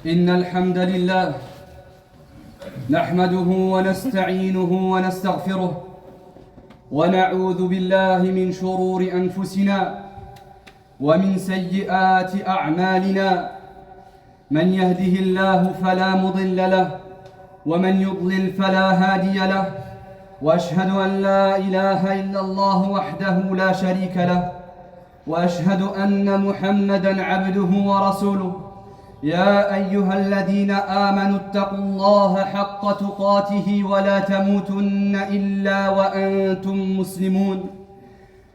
إن الحمد لله نحمده ونستعينه ونستغفره ونعوذ بالله من شرور أنفسنا ومن سيئات أعمالنا من يهده الله فلا مضل له ومن يضلل فلا هادي له وأشهد أن لا إله إلا الله وحده لا شريك له وأشهد أن محمدًا عبده ورسوله يا أيها الذين آمنوا اتقوا الله حق تقاته ولا تموتن إلا وأنتم مسلمون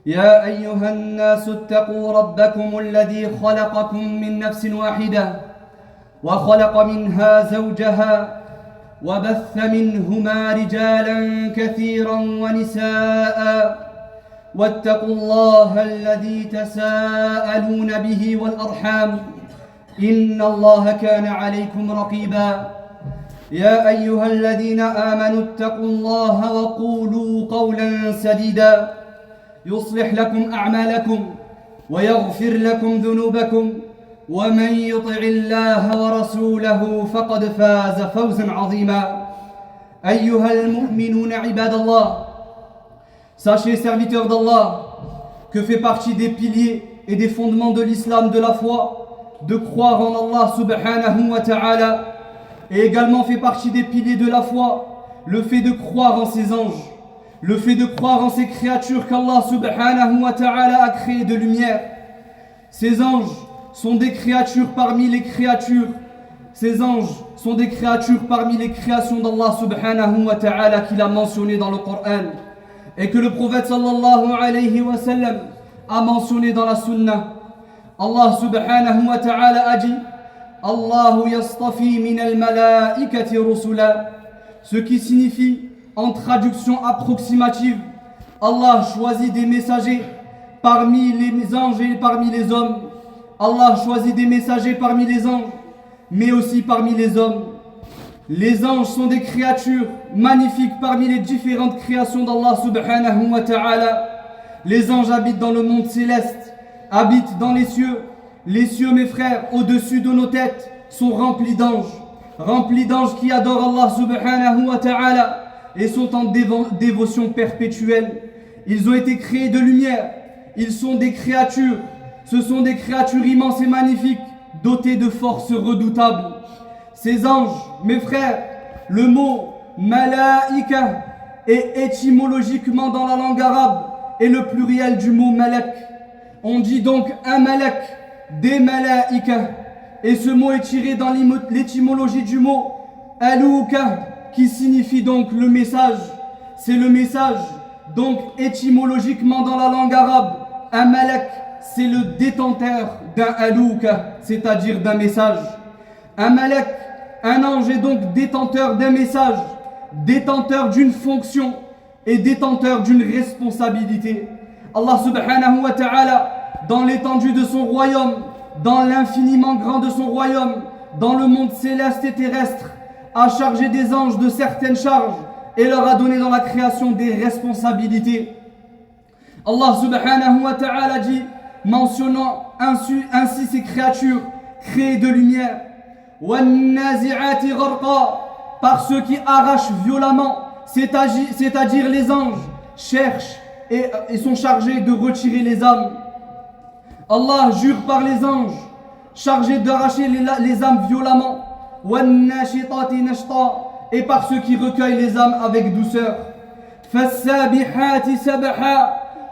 يا أيها الناس اتقوا ربكم الذي خلقكم من نفس واحدة وخلق منها زوجها وبث منهما رجالا كثيرا ونساء واتقوا الله الذي تساءلون به والأرحام إن الله كان عليكم رقيبا يا أيها الذين آمنوا اتقوا الله وقولوا قولا سديدا يصلح لكم أعمالكم ويغفر لكم ذنوبكم ومن يطع الله ورسوله فقد فاز فوزا عظيما أيها المؤمنون عباد الله. Sachez, serviteurs d'Allah, que fait partie des piliers et des fondements de l'islam, de la foi, de croire en Allah subhanahu wa ta'ala, et également fait partie des piliers de la foi, le fait de croire en ses anges, le fait de croire en ces créatures qu'Allah subhanahu wa ta'ala a créées de lumière. Ces anges sont des créatures parmi les créatures, ces anges sont des créatures parmi les créations d'Allah subhanahu wa ta'ala qu'il a mentionné dans le Coran, et que le prophète sallallahu alayhi wa sallam a mentionné dans la sunna. Allah subhanahu wa ta'ala a dit Allahu yastafi min al-malaikati rusula, ce qui signifie en traduction approximative Allah choisit des messagers parmi les anges et parmi les hommes. Allah choisit des messagers parmi les anges mais aussi parmi les hommes. Les anges sont des créatures magnifiques parmi les différentes créations d'Allah subhanahu wa ta'ala. Les anges habitent dans le monde céleste, habitent dans les cieux. Les cieux, mes frères, au-dessus de nos têtes, sont remplis d'anges qui adorent Allah subhanahu wa ta'ala et sont en dévotion perpétuelle. Ils ont été créés de lumière, ils sont des créatures, ce sont des créatures immenses et magnifiques, dotées de forces redoutables. Ces anges, mes frères, le mot malaïka est étymologiquement dans la langue arabe et le pluriel du mot malak. On dit donc un malak, des malaïka, et ce mot est tiré dans l'étymologie du mot alouka, qui signifie donc le message. C'est le message, donc étymologiquement dans la langue arabe, un malak, c'est le détenteur d'un alouka, c'est-à-dire d'un message. Un malak, un ange est donc détenteur d'un message, détenteur d'une fonction et détenteur d'une responsabilité. Allah subhanahu wa ta'ala, dans l'étendue de son royaume, dans l'infiniment grand de son royaume, dans le monde céleste et terrestre, a chargé des anges de certaines charges et leur a donné dans la création des responsabilités. Allah subhanahu wa ta'ala dit, mentionnant ainsi ces créatures créées de lumière, par ceux qui arrachent violemment, c'est-à-dire les anges, cherchent et sont chargés de retirer les âmes. Allah jure par les anges, chargés d'arracher les âmes violemment, et par ceux qui recueillent les âmes avec douceur.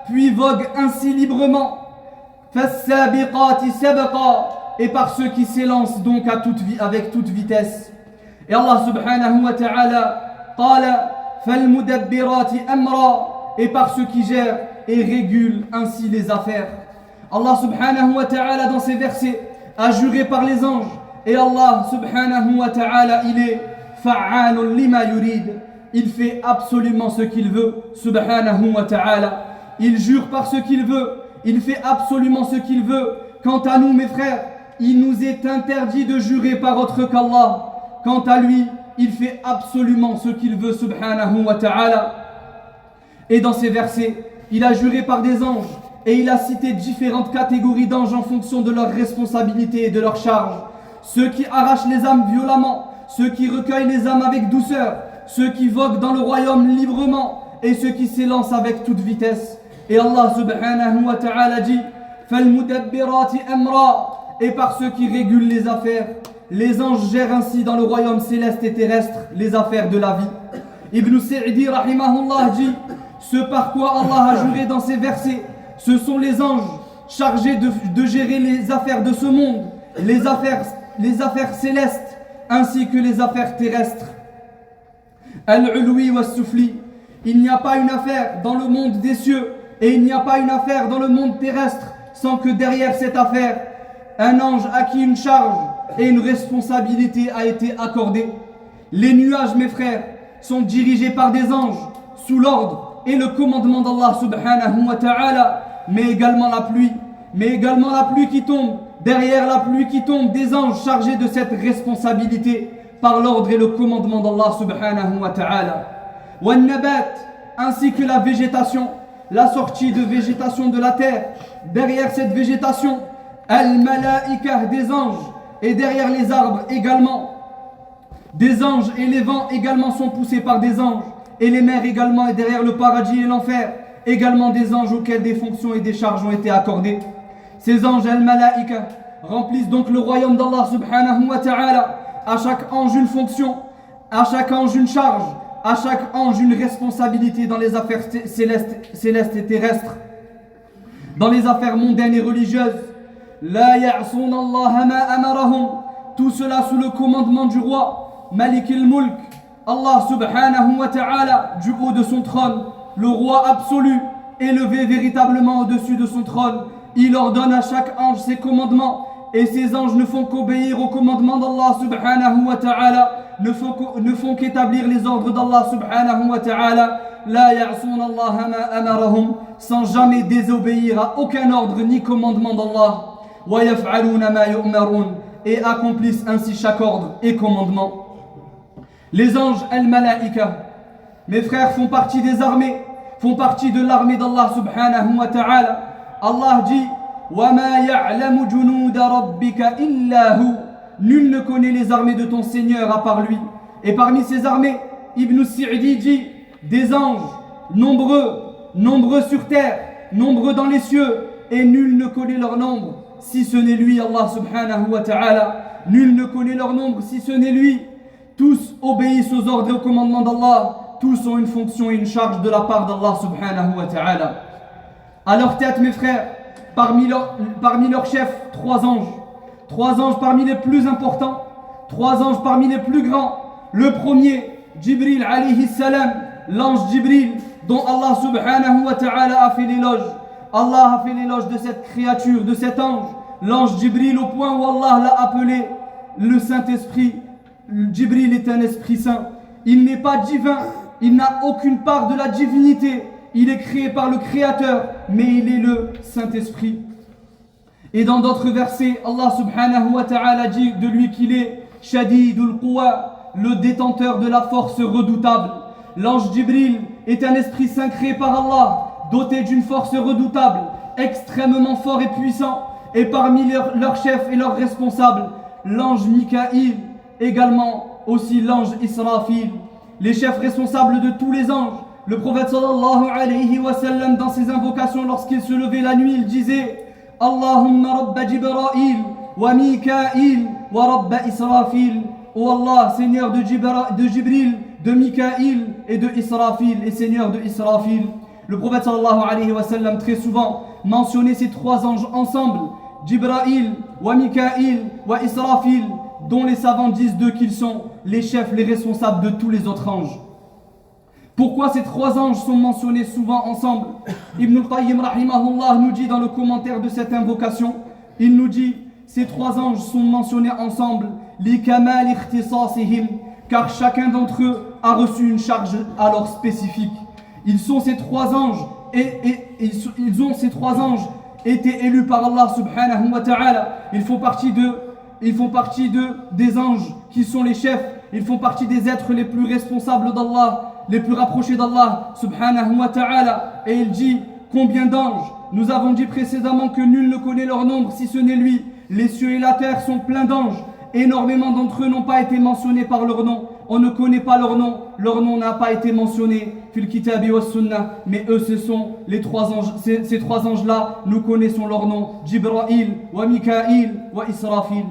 Puis voguent ainsi librement, et par ceux qui s'élancent donc avec toute vitesse. Et Allah subhanahu wa ta'ala qala falmudabbirati amra, et par ceux qui gèrent et régulent ainsi les affaires. Allah subhanahu wa ta'ala dans ces versets a juré par les anges, et Allah subhanahu wa ta'ala il est fa'alun lima yurid, il fait absolument ce qu'il veut subhanahu wa ta'ala. Il jure par ce qu'il veut, il fait absolument ce qu'il veut. Quant à nous, mes frères, il nous est interdit de jurer par autre qu'Allah. Quant à lui, il fait absolument ce qu'il veut subhanahu wa ta'ala. Et dans ces versets, il a juré par des anges et il a cité différentes catégories d'anges en fonction de leurs responsabilités et de leurs charges. ceux qui arrachent les âmes violemment, ceux qui recueillent les âmes avec douceur, ceux qui voguent dans le royaume librement et ceux qui s'élancent avec toute vitesse. Et Allah subhanahu wa ta'ala dit فَالْمُدَبِّرَاتِ أَمْرًا, et par ceux qui régulent les affaires. Les anges gèrent ainsi dans le royaume céleste et terrestre les affaires de la vie. Ibn Sa'di rahimahullah dit: ce par quoi Allah a juré dans ces versets, ce sont les anges chargés de gérer les affaires de ce monde, les affaires célestes ainsi que les affaires terrestres. Al-Ulwi wa Sufli, il n'y a pas une affaire dans le monde des cieux et il n'y a pas une affaire dans le monde terrestre sans que derrière cette affaire, un ange à qui une charge et une responsabilité a été accordée. Les nuages, mes frères, sont dirigés par des anges sous l'ordre et le commandement d'Allah subhanahu wa ta'ala, mais également la pluie qui tombe, derrière la pluie qui tombe, des anges chargés de cette responsabilité par l'ordre et le commandement d'Allah subhanahu wa ta'ala. Wa nabat, ainsi que la végétation, la sortie de végétation de la terre, derrière cette végétation, al-malaika, des anges, et derrière les arbres également, des anges, et les vents également sont poussés par des anges, et les mers également, et derrière le paradis et l'enfer, également des anges auxquels des fonctions et des charges ont été accordées. Ces anges, al-malaika, remplissent donc le royaume d'Allah subhanahu wa ta'ala. À chaque ange une fonction, à chaque ange une charge, à chaque ange une responsabilité dans les affaires célestes et terrestres. Dans les affaires mondaines et religieuses, la ya'soun Allah ma amarahum, tout cela sous le commandement du roi Malik al-Mulk, Allah subhanahu wa ta'ala, du haut de son trône, le roi absolu, élevé véritablement au-dessus de son trône. Il ordonne à chaque ange ses commandements, et ces anges ne font qu'obéir au commandement d'Allah subhanahu wa ta'ala, ne font qu'établir les ordres d'Allah subhanahu wa ta'ala. La ya'soun Allah ma amarahum, sans jamais désobéir à aucun ordre ni commandement d'Allah. Wa yaf'aluna ma yu'marun, et accomplissent ainsi chaque ordre et commandement. Les anges al-malaika, mes frères, font partie des armées, font partie de l'armée d'Allah subhanahu wa ta'ala. Allah dit: wa ma ya'lamu junuda rabbika illa hu, nul ne connaît les armées de ton Seigneur à part lui. Et parmi ces armées, Ibn Sa'di dit: des anges, nombreux sur terre, nombreux dans les cieux, et nul ne connaît leur nombre si ce n'est lui, Allah subhanahu wa ta'ala. Nul ne connaît leur nombre si ce n'est lui. Tous obéissent aux ordres et aux commandements d'Allah. Tous ont une fonction et une charge de la part d'Allah subhanahu wa ta'ala. À leur tête, mes frères, parmi leurs chefs, trois anges parmi les plus importants, trois anges parmi les plus grands. Le premier, Jibril alayhi salam, l'ange Jibril, dont Allah subhanahu wa ta'ala a fait l'éloge. Allah a fait l'éloge de cette créature, de cet ange, l'ange Jibril, au point où Allah l'a appelé le Saint-Esprit. Jibril est un esprit saint. Il n'est pas divin, il n'a aucune part de la divinité. Il est créé par le Créateur, mais il est le Saint-Esprit. Et dans d'autres versets, Allah subhanahu wa ta'ala dit de lui qu'il est Shadidul Quwa, le détenteur de la force redoutable. L'ange Jibril est un esprit saint créé par Allah, doté d'une force redoutable, extrêmement fort et puissant. Et parmi leurs chefs et leurs responsables, l'ange Mikaïl, également aussi l'ange Israfil, les chefs responsables de tous les anges. Le prophète sallallahu alayhi wa sallam, dans ses invocations lorsqu'il se levait la nuit, il disait: Allahumma rabba Jibra'il wa Mikaïl wa rabba Israfil. Oh Allah, Seigneur de Jibril, de Mikaïl et de Israfil, et Seigneur de Israfil. Le prophète sallallahu alayhi wa sallam très souvent mentionnait ces trois anges ensemble, Jibra'il wa Mikaïl wa Israfil, dont les savants disent d'eux qu'ils sont les chefs, les responsables de tous les autres anges. Pourquoi ces trois anges sont mentionnés souvent ensemble? Ibn al-Qayyim rahimahullah nous dit dans le commentaire de cette invocation, il nous dit: ces trois anges sont mentionnés ensemble li kamal ikhtisasihim, car chacun d'entre eux a reçu une charge alors spécifique. Ces trois anges été élus par Allah subhanahu wa ta'ala. Ils font partie des anges qui sont les chefs. Ils font partie des êtres les plus responsables d'Allah, les plus rapprochés d'Allah subhanahu wa ta'ala. Et il dit: combien d'anges? Nous avons dit précédemment que nul ne connaît leur nombre si ce n'est lui. Les cieux et la terre sont pleins d'anges, énormément d'entre eux n'ont pas été mentionnés par leur nom. On ne connaît pas leur nom n'a pas été mentionné fil kitabi wa sunnah, mais eux ce sont les trois anges, ces trois anges-là, nous connaissons leur nom, Jibril, wa Mikaïl, wa Israfil.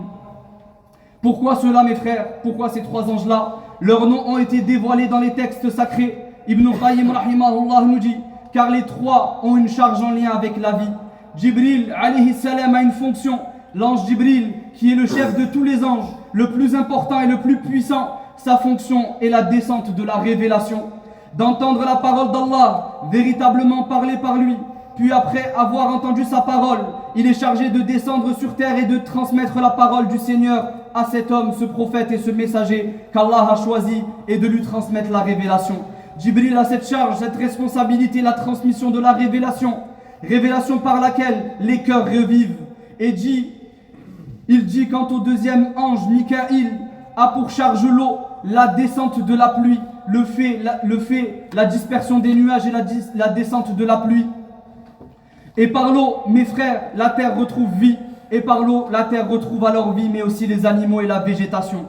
Pourquoi cela mes frères? Pourquoi ces trois anges-là? Leurs noms ont été dévoilés dans les textes sacrés. Ibn Qayyim rahimahullah nous dit, car les trois ont une charge en lien avec la vie. Jibril alayhi salam a une fonction, l'ange Jibril qui est le chef de tous les anges, le plus important et le plus puissant. Sa fonction est la descente de la révélation, d'entendre la parole d'Allah, véritablement parlée par lui. Puis après avoir entendu sa parole, il est chargé de descendre sur terre et de transmettre la parole du Seigneur à cet homme, ce prophète et ce messager qu'Allah a choisi, et de lui transmettre la révélation. Jibril a cette charge, cette responsabilité, la transmission de la révélation, révélation par laquelle les cœurs revivent. Et il dit quant au deuxième ange, Mikaïl, a pour charge l'eau, la descente de la pluie, la dispersion des nuages et la descente de la pluie. Et par l'eau, mes frères, la terre retrouve vie. Et par l'eau, la terre retrouve alors vie, mais aussi les animaux et la végétation.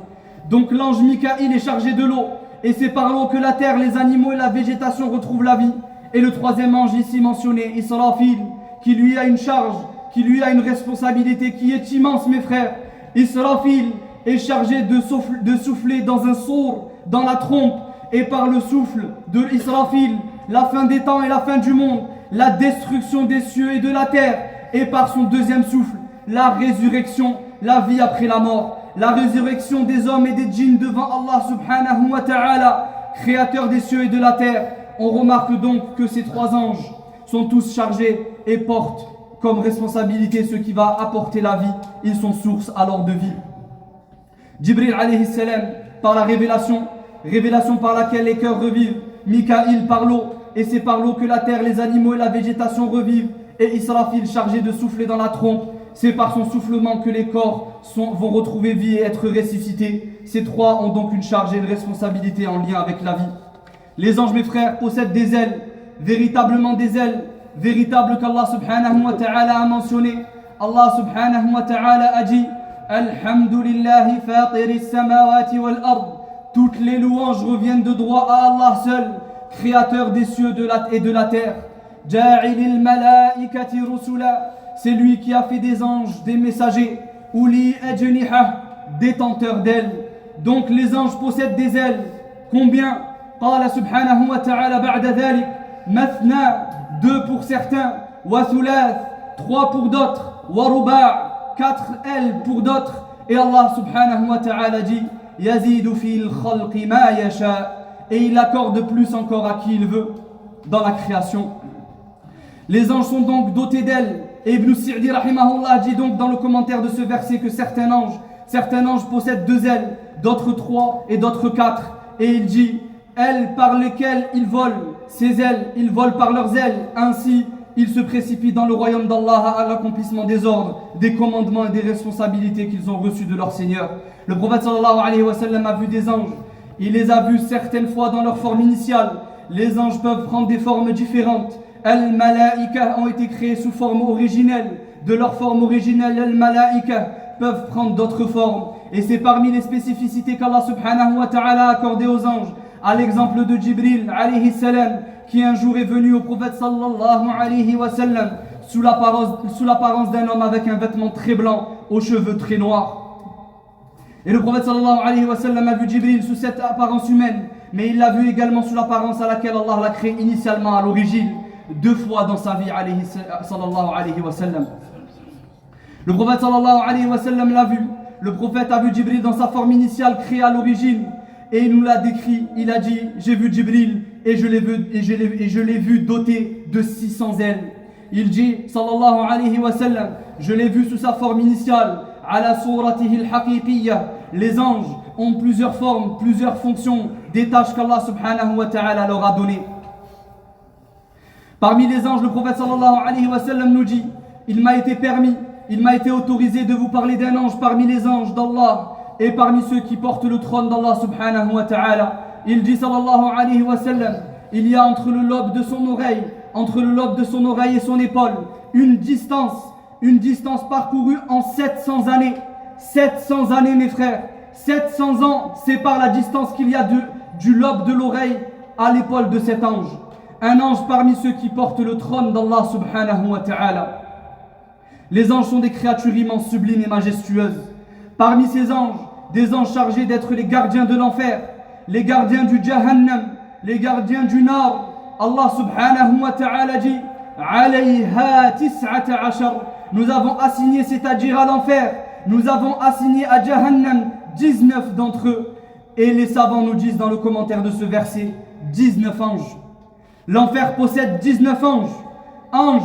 Donc l'ange Mikaïl est chargé de l'eau. Et c'est par l'eau que la terre, les animaux et la végétation retrouvent la vie. Et le troisième ange ici mentionné, Israfil, qui lui a une charge, qui lui a une responsabilité qui est immense, mes frères. Israfil est chargé de souffler dans un sourd, dans la trompe. Et par le souffle de Israfil, la fin des temps et la fin du monde, la destruction des cieux et de la terre. Et par son deuxième souffle, la résurrection, la vie après la mort, la résurrection des hommes et des djinns devant Allah subhanahu wa ta'ala, créateur des cieux et de la terre. On remarque donc que ces trois anges sont tous chargés et portent comme responsabilité ce qui va apporter la vie. Ils sont source alors de vie. Jibril alayhi salam par la révélation par laquelle les cœurs revivent. Mikaïl par l'eau, et c'est par l'eau que la terre, les animaux et la végétation revivent. Et Israfil chargé de souffler dans la trompe, c'est par son soufflement que les corps vont retrouver vie et être ressuscités. Ces trois ont donc une charge et une responsabilité en lien avec la vie. Les anges, mes frères, possèdent des ailes, véritablement des ailes, véritables qu'Allah subhanahu wa ta'ala a mentionné. Allah subhanahu wa ta'ala a dit Alhamdulillahi fatiris samawati wal ard. Toutes les louanges reviennent de droit à Allah seul, créateur des cieux et de la terre. Ja'ilil malaikati rusula. C'est lui qui a fait des anges, des messagers. Uli ajniha, détenteurs d'ailes. Donc les anges possèdent des ailes. Combien? Qala subhanahu wa ta'ala ba'da dhalik. Mathna, 2 pour certains. Wa thulath, 3 pour d'autres. Wa ruba', 4 ailes pour d'autres. Et Allah subhanahu wa ta'ala dit Yazidu fil khalqi ma yasha. Et il accorde plus encore à qui il veut dans la création. Les anges sont donc dotés d'ailes. Et Ibn Sa'di rahimahullah dit donc dans le commentaire de ce verset que certains anges possèdent 2 ailes, d'autres 3 et d'autres 4. Et il dit, ailes par lesquelles ils volent, ces ailes, ils volent par leurs ailes. Ainsi, ils se précipitent dans le royaume d'Allah à l'accomplissement des ordres, des commandements et des responsabilités qu'ils ont reçus de leur Seigneur. Le prophète sallallahu alayhi wa sallam a vu des anges. Il les a vus certaines fois dans leur forme initiale. Les anges peuvent prendre des formes différentes. Al-Malaika ont été créés sous forme originelle. De leur forme originelle, Al-Malaika peuvent prendre d'autres formes. Et c'est parmi les spécificités qu'Allah subhanahu wa ta'ala a accordé aux anges. À l'exemple de Jibril alayhi salam, qui un jour est venu au prophète sallallahu alayhi wa sallam sous l'apparence d'un homme avec un vêtement très blanc, aux cheveux très noirs. Et le prophète sallallahu alayhi wa sallam a vu Jibril sous cette apparence humaine, mais il l'a vu également sous l'apparence à laquelle Allah l'a créé initialement à l'origine. 2 fois dans sa vie sallallahu alayhi wa sallam. Le prophète sallallahu alayhi wa sallam l'a vu. Le prophète a vu Jibril dans sa forme initiale créée à l'origine. Et il nous l'a décrit. Il a dit, j'ai vu Jibril et je l'ai vu doté de 600 ailes. Il dit sallallahu alayhi wa sallam, je l'ai vu sous sa forme initiale. Ala suratihi al-haqiqiyya. Les anges ont plusieurs formes, plusieurs fonctions, des tâches qu'Allah subhanahu wa ta'ala leur a données. Parmi les anges, le prophète sallallahu alayhi wa sallam nous dit, il m'a été autorisé de vous parler d'un ange parmi les anges d'Allah et parmi ceux qui portent le trône d'Allah subhanahu wa ta'ala. Il dit sallallahu alayhi wa sallam, il y a entre le lobe de son oreille et son épaule, une distance parcourue en 700 années. 700 années mes frères. 700 ans séparent la distance qu'il y a du lobe de l'oreille à l'épaule de cet ange. Un ange parmi ceux qui portent le trône d'Allah subhanahu wa ta'ala. Les anges sont des créatures immenses, sublimes et majestueuses. Parmi ces anges, des anges chargés d'être les gardiens de l'enfer, les gardiens du Jahannam, les gardiens du Nar. Allah subhanahu wa ta'ala dit Alayha tis'ata ashar. Nous avons assigné, c'est-à-dire à l'enfer, nous avons assigné à Jahannam 19 d'entre eux. Et les savants nous disent dans le commentaire de ce verset 19 anges. L'enfer possède 19 anges. Anges,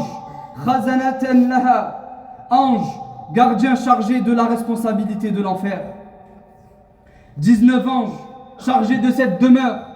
khazanatan laha. Anges, gardiens chargés de la responsabilité de l'enfer. 19 anges chargés de cette demeure.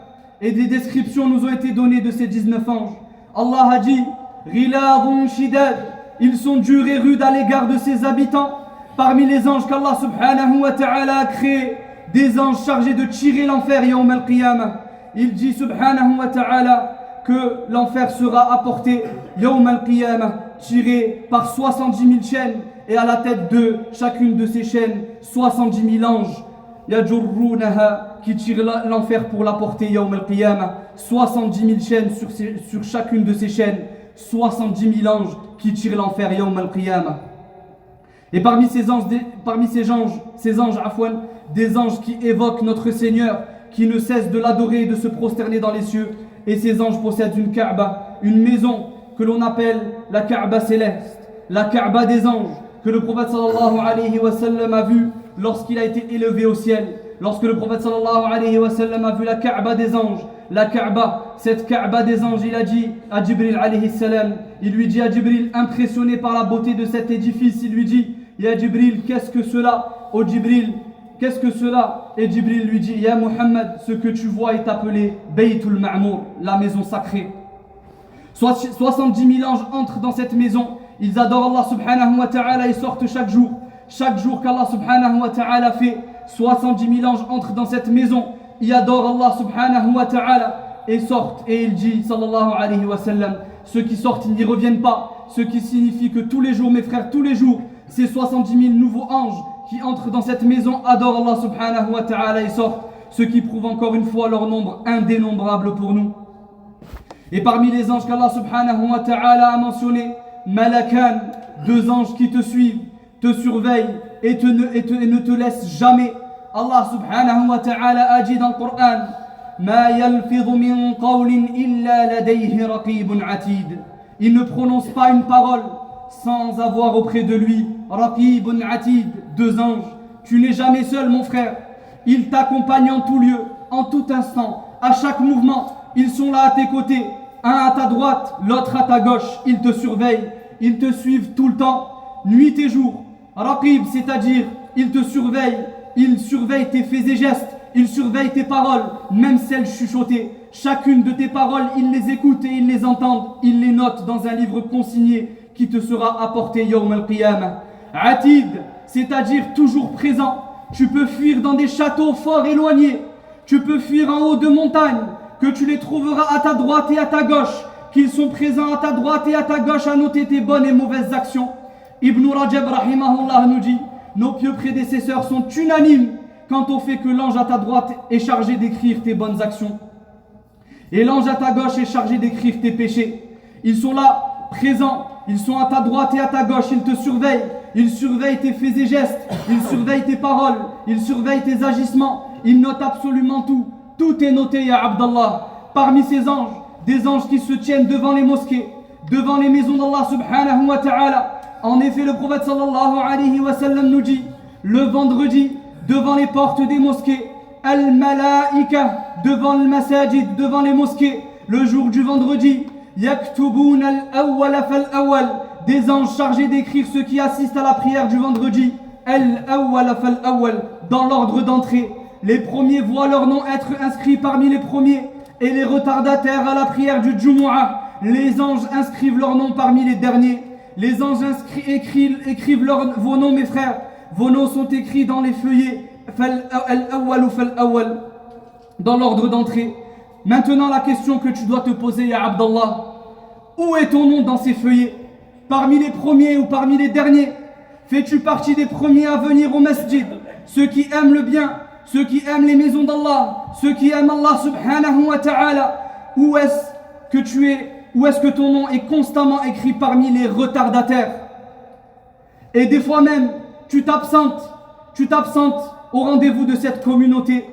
Et des descriptions nous ont été données de ces 19 anges. Allah a dit Ghiladun shidad. Ils sont durs et rudes à l'égard de ses habitants. Parmi les anges qu'Allah subhanahu wa ta'ala a créés, des anges chargés de tirer l'enfer yawm al-qiyamah. Il dit subhanahu wa ta'ala que l'enfer sera apporté yawm al-qiyamah, tiré par 70 000 chaînes, et à la tête de chacune de ces chaînes 70 000 anges yajurrunaha, qui tirent l'enfer pour l'apporter yawm al-qiyamah. 70 000 chaînes sur chacune de ces chaînes, 70 000 anges qui tirent l'enfer yawm al-qiyamah. Et parmi ces anges, des anges qui évoquent notre Seigneur, qui ne cessent de l'adorer et de se prosterner dans les cieux. Et ces anges possèdent une Kaaba, une maison que l'on appelle la Kaaba céleste, la Kaaba des anges, que le prophète sallallahu alayhi wa sallam a vu lorsqu'il a été élevé au ciel. Lorsque le prophète sallallahu alayhi wa sallam a vu la Kaaba des anges, la Kaaba, cette Kaaba des anges, il a dit à Jibril alayhi salam, il lui dit à Jibril, impressionné par la beauté de cet édifice, il lui dit, Ya Jibril, qu'est-ce que cela? Oh Jibril, qu'est-ce que cela? Et Jibril lui dit, Ya Muhammad, ce que tu vois est appelé Baytul Ma'mour, la maison sacrée. 70 000 anges entrent dans cette maison, ils adorent Allah subhanahu wa ta'ala et sortent chaque jour. Chaque jour qu'Allah subhanahu wa ta'ala fait, 70 000 anges entrent dans cette maison, ils adorent Allah subhanahu wa ta'ala et sortent. Et il dit, sallallahu alayhi wa sallam, ceux qui sortent, ils n'y reviennent pas. Ce qui signifie que tous les jours, mes frères, tous les jours, ces 70 000 nouveaux anges qui entrent dans cette maison adorent Allah subhanahu wa ta'ala et sortent, ce qui prouve encore une fois leur nombre indénombrable pour nous. Et parmi les anges qu'Allah subhanahu wa ta'ala a mentionné, Malakan, 2 anges qui te suivent, te surveillent et ne te laissent jamais. Allah subhanahu wa ta'ala a dit dans le Coran, Ma yalfidhu min qawlin illa ladayhi raqibun atid. Il ne prononce pas une parole sans avoir auprès de lui Raqibun atid, 2 anges. Tu n'es jamais seul mon frère. Ils t'accompagnent en tout lieu, en tout instant, à chaque mouvement. Ils sont là à tes côtés, un à ta droite, l'autre à ta gauche. Ils te surveillent, ils te suivent tout le temps, nuit et jour. Raqib, c'est-à-dire, ils te surveillent, ils surveillent tes faits et gestes, ils surveillent tes paroles, même celles chuchotées. Chacune de tes paroles, ils les écoutent et ils les entendent, ils les notent dans un livre consigné qui te sera apporté yawm al-qiyamah. Atid, c'est-à-dire toujours présent. Tu peux fuir dans des châteaux fort éloignés, tu peux fuir en haut de montagnes, que tu les trouveras à ta droite et à ta gauche, qu'ils sont présents à ta droite et à ta gauche à noter tes bonnes et mauvaises actions. Ibn Rajab rahimahullah nous dit, nos pieux prédécesseurs sont unanimes quant au fait que l'ange à ta droite est chargé d'écrire tes bonnes actions et l'ange à ta gauche est chargé d'écrire tes péchés. Ils sont là, présents, ils sont à ta droite et à ta gauche, ils te surveillent, ils surveillent tes faits et gestes, ils surveillent tes paroles, ils surveillent tes agissements, ils notent absolument tout. Tout est noté, ya Abdallah. Parmi ces anges, des anges qui se tiennent devant les mosquées, devant les maisons d'Allah subhanahu wa ta'ala. En effet, le prophète sallallahu alayhi wa sallam nous dit, le vendredi, devant les portes des mosquées, al-malaika, devant le masajid, devant les mosquées, le jour du vendredi, yaktubun al-awwal fal-awwal, des anges chargés d'écrire ceux qui assistent à la prière du vendredi, al-awwal fal-awwal, dans l'ordre d'entrée. Les premiers voient leur nom être inscrits parmi les premiers, et les retardataires à la prière du Jumu'ah, les anges inscrivent leur nom parmi les derniers. Les anges écrivent vos noms, mes frères. Vos noms sont écrits dans les feuillets, dans l'ordre d'entrée. Maintenant, la question que tu dois te poser, ya Abdallah, où est ton nom dans ces feuillets? Parmi les premiers ou parmi les derniers? fais-tu partie des premiers à venir au masjid, ceux qui aiment le bien, ceux qui aiment les maisons d'Allah, ceux qui aiment Allah subhanahu wa ta'ala, où est-ce que tu es, où est-ce que ton nom est constamment écrit parmi les retardataires? Et des fois même, tu t'absentes au rendez-vous de cette communauté.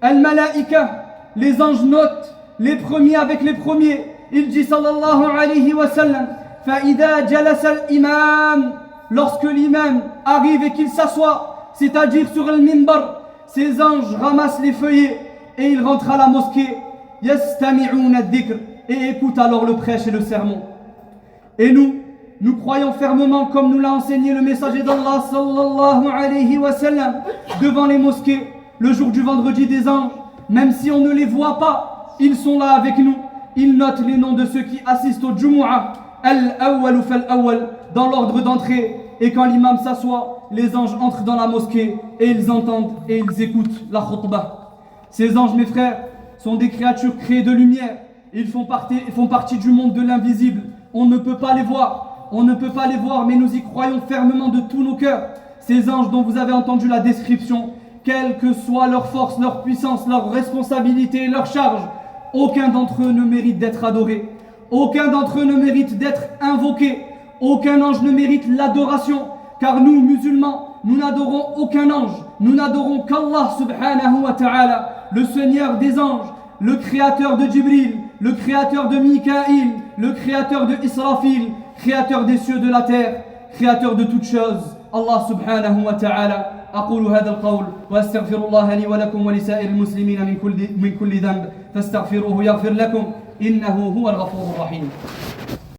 Al-Malaika, les anges notent les premiers avec les premiers. Il dit sallallahu alayhi wa sallam, فَإِذَا جَلَسَ الْإِمَامِ, lorsque l'imam arrive et qu'il s'assoit, c'est-à-dire sur le minbar, ces anges ramassent les feuillets et ils rentrent à la mosquée. يَسْتَمِعُونَ الذِّكْرِ, et écoutent alors le prêche et le sermon. Et nous croyons fermement, comme nous l'a enseigné le messager d'Allah sallallahu alayhi wa sallam, devant les mosquées, le jour du vendredi des anges, même si on ne les voit pas, ils sont là avec nous. Ils notent les noms de ceux qui assistent au Jumu'ah, al-awwal fal-awwal, dans l'ordre d'entrée. Et quand l'imam s'assoit, les anges entrent dans la mosquée et ils entendent et ils écoutent la khutbah. Ces anges, mes frères, sont des créatures créées de lumière. Ils font partie du monde de l'invisible. On ne peut pas les voir, mais nous y croyons fermement de tous nos cœurs. Ces anges dont vous avez entendu la description, quelle que soit leur force, leur puissance, leur responsabilité et leur charge, aucun d'entre eux ne mérite d'être adoré. Aucun d'entre eux ne mérite d'être invoqué. Aucun ange ne mérite l'adoration. Car nous, musulmans, nous n'adorons aucun ange. Nous n'adorons qu'Allah subhanahu wa ta'ala, le Seigneur des anges, le créateur de Jibril, le créateur de Mikaïl, le créateur de Israfil, créateur des cieux et de la terre, créateur de toutes choses. Allah subhanahu wa ta'ala. أقول هذا القول وأستغفر الله لي ولكم ولسائر المسلمين من كل ذنب فاستغفروه يغفر لكم إنه هو الغفور الرحيم.